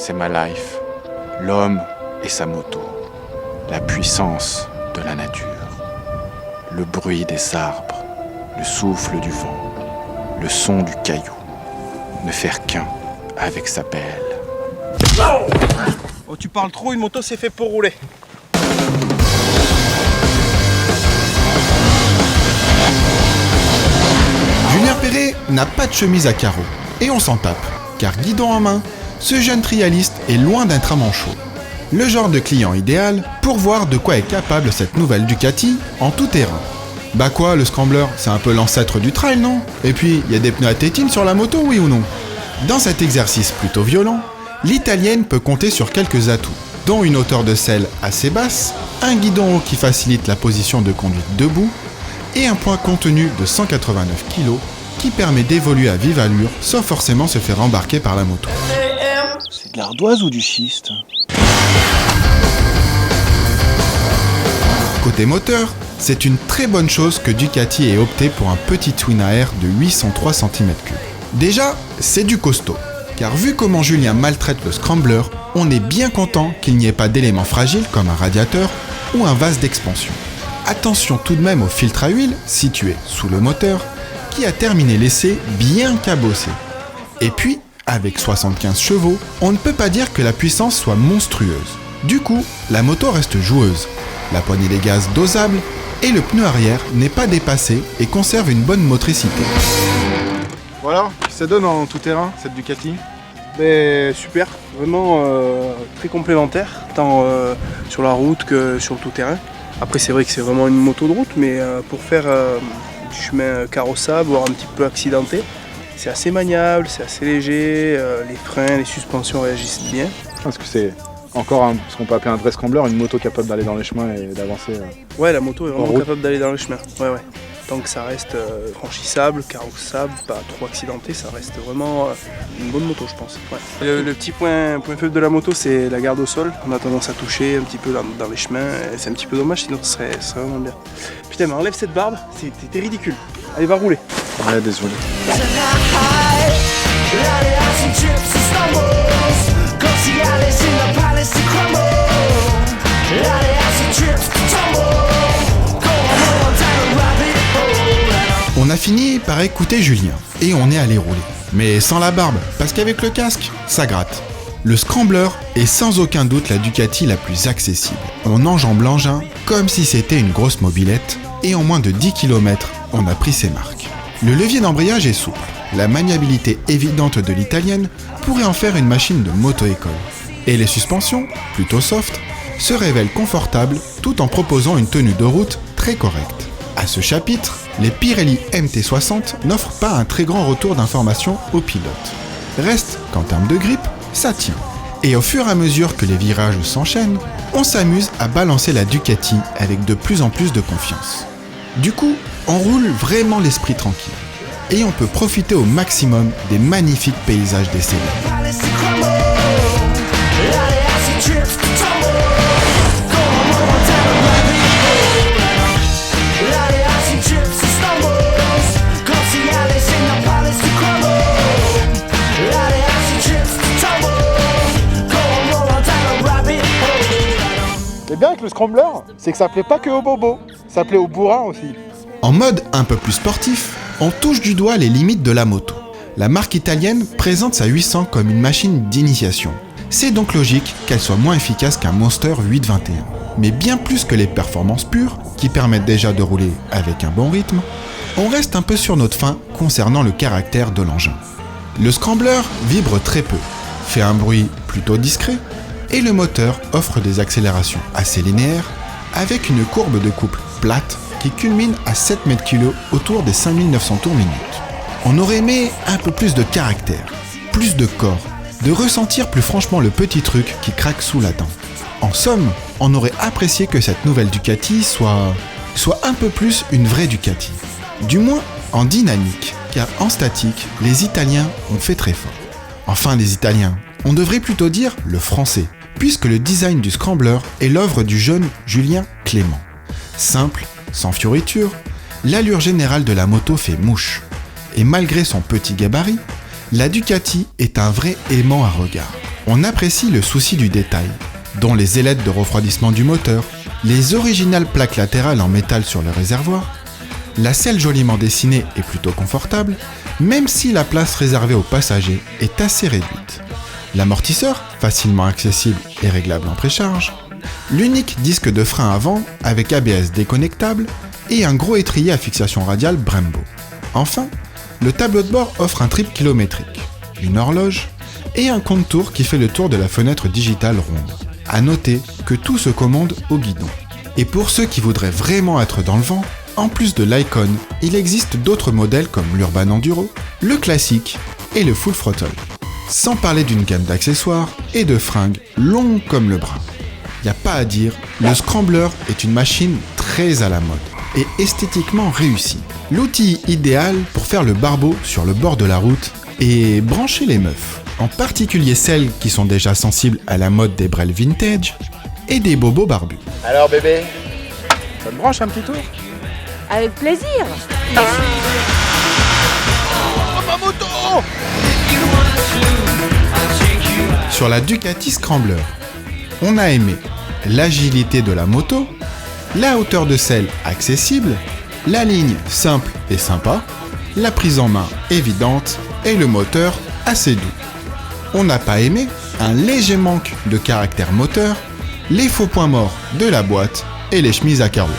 c'est ma life. L'homme et sa moto. La puissance de la nature. Le bruit des arbres. Le souffle du vent. Le son du caillou. Ne faire qu'un avec sa pelle. Oh, tu parles trop, une moto c'est fait pour rouler. Julien Perret n'a pas de chemise à carreaux. Et on s'en tape, car guidon en main, ce jeune trialiste est loin d'être un manchot. Le genre de client idéal pour voir de quoi est capable cette nouvelle Ducati en tout terrain. Bah quoi, le Scrambler, c'est un peu l'ancêtre du trail, non? Et puis, il y a des pneus à tétine sur la moto, oui ou non? Dans cet exercice plutôt violent, l'italienne peut compter sur quelques atouts, dont une hauteur de selle assez basse, un guidon haut qui facilite la position de conduite debout, et un poids contenu de 189 kg qui permet d'évoluer à vive allure sans forcément se faire embarquer par la moto. C'est de l'ardoise ou du schiste? Côté moteur, c'est une très bonne chose que Ducati ait opté pour un petit twin air de 803 cm3. Déjà, c'est du costaud, car vu comment Julien maltraite le Scrambler, on est bien content qu'il n'y ait pas d'éléments fragiles comme un radiateur ou un vase d'expansion. Attention tout de même au filtre à huile situé sous le moteur, qui a terminé l'essai bien cabossé. Et puis, avec 75 chevaux, on ne peut pas dire que la puissance soit monstrueuse. Du coup, la moto reste joueuse, la poignée des gaz dosable, et le pneu arrière n'est pas dépassé et conserve une bonne motricité. Voilà, ça donne en tout terrain cette Ducati. Ben, super, vraiment très complémentaire, tant sur la route que sur le tout-terrain. Après c'est vrai que c'est vraiment une moto de route, mais pour faire du chemin carrossable, voire un petit peu accidenté, c'est assez maniable, c'est assez léger, les freins, les suspensions réagissent bien. Je pense que c'est encore ce qu'on peut appeler un vrai scrambler, une moto capable d'aller dans les chemins et d'avancer. Ouais, la moto est vraiment route. capable d'aller dans le chemin. Ouais. Tant que ça reste franchissable, carrossable, pas trop accidenté, ça reste vraiment une bonne moto, je pense. Ouais. Le petit point faible de la moto, c'est la garde au sol. On a tendance à toucher un petit peu dans les chemins. Et c'est un petit peu dommage, sinon ce serait vraiment bien. Putain, mais enlève cette barbe, t'es ridicule. Allez, va rouler. Ouais, désolé. On a fini par écouter Julien, et on est allé rouler. Mais sans la barbe, parce qu'avec le casque, ça gratte. Le Scrambler est sans aucun doute la Ducati la plus accessible. On enjambe l'engin comme si c'était une grosse mobilette, et en moins de 10 km, on a pris ses marques. Le levier d'embrayage est souple. La maniabilité évidente de l'italienne pourrait en faire une machine de moto-école. Et les suspensions, plutôt soft, se révèlent confortables tout en proposant une tenue de route très correcte. À ce chapitre, les Pirelli MT60 n'offrent pas un très grand retour d'information au pilote. Reste qu'en termes de grip, ça tient. Et au fur et à mesure que les virages s'enchaînent, on s'amuse à balancer la Ducati avec de plus en plus de confiance. Du coup, on roule vraiment l'esprit tranquille. Et on peut profiter au maximum des magnifiques paysages des Cévennes. Et bien avec le scrambler, c'est que ça plaît pas que aux bobos, ça plaît aux bourrins aussi. En mode un peu plus sportif, on touche du doigt les limites de la moto. La marque italienne présente sa 800 comme une machine d'initiation. C'est donc logique qu'elle soit moins efficace qu'un Monster 821. Mais bien plus que les performances pures, qui permettent déjà de rouler avec un bon rythme, on reste un peu sur notre faim concernant le caractère de l'engin. Le Scrambler vibre très peu, fait un bruit plutôt discret, et le moteur offre des accélérations assez linéaires, avec une courbe de couple plate qui culmine à 7 mètres kg autour des 5900 tours minute. On aurait aimé un peu plus de caractère, plus de corps, de ressentir plus franchement le petit truc qui craque sous la dent. En somme, on aurait apprécié que cette nouvelle Ducati soit un peu plus une vraie Ducati. Du moins en dynamique, car en statique, les Italiens ont fait très fort. Enfin les Italiens, on devrait plutôt dire le français, puisque le design du Scrambler est l'œuvre du jeune Julien Clément. Simple, sans fioritures, l'allure générale de la moto fait mouche. Et malgré son petit gabarit, la Ducati est un vrai aimant à regard. On apprécie le souci du détail, dont les ailettes de refroidissement du moteur, les originales plaques latérales en métal sur le réservoir. La selle joliment dessinée est plutôt confortable, même si la place réservée aux passagers est assez réduite. L'amortisseur, facilement accessible et réglable en précharge. L'unique disque de frein avant avec ABS déconnectable et un gros étrier à fixation radiale Brembo. Enfin, le tableau de bord offre un trip kilométrique, une horloge et un compte-tours qui fait le tour de la fenêtre digitale ronde. À noter que tout se commande au guidon. Et pour ceux qui voudraient vraiment être dans le vent, en plus de l'Icon, il existe d'autres modèles comme l'Urban Enduro, le classique et le Full Throttle. Sans parler d'une gamme d'accessoires et de fringues longues comme le bras. Y a pas à dire, le Scrambler est une machine très à la mode et esthétiquement réussie. L'outil idéal pour faire le barbeau sur le bord de la route et brancher les meufs. En particulier celles qui sont déjà sensibles à la mode des brels vintage et des bobos barbus. Alors bébé, ça te branche un petit tour? Avec plaisir. Oh ma moto! Sur la Ducati Scrambler, on a aimé l'agilité de la moto, la hauteur de selle accessible, la ligne simple et sympa, la prise en main évidente et le moteur assez doux. On n'a pas aimé un léger manque de caractère moteur, les faux points morts de la boîte et les chemises à carreaux.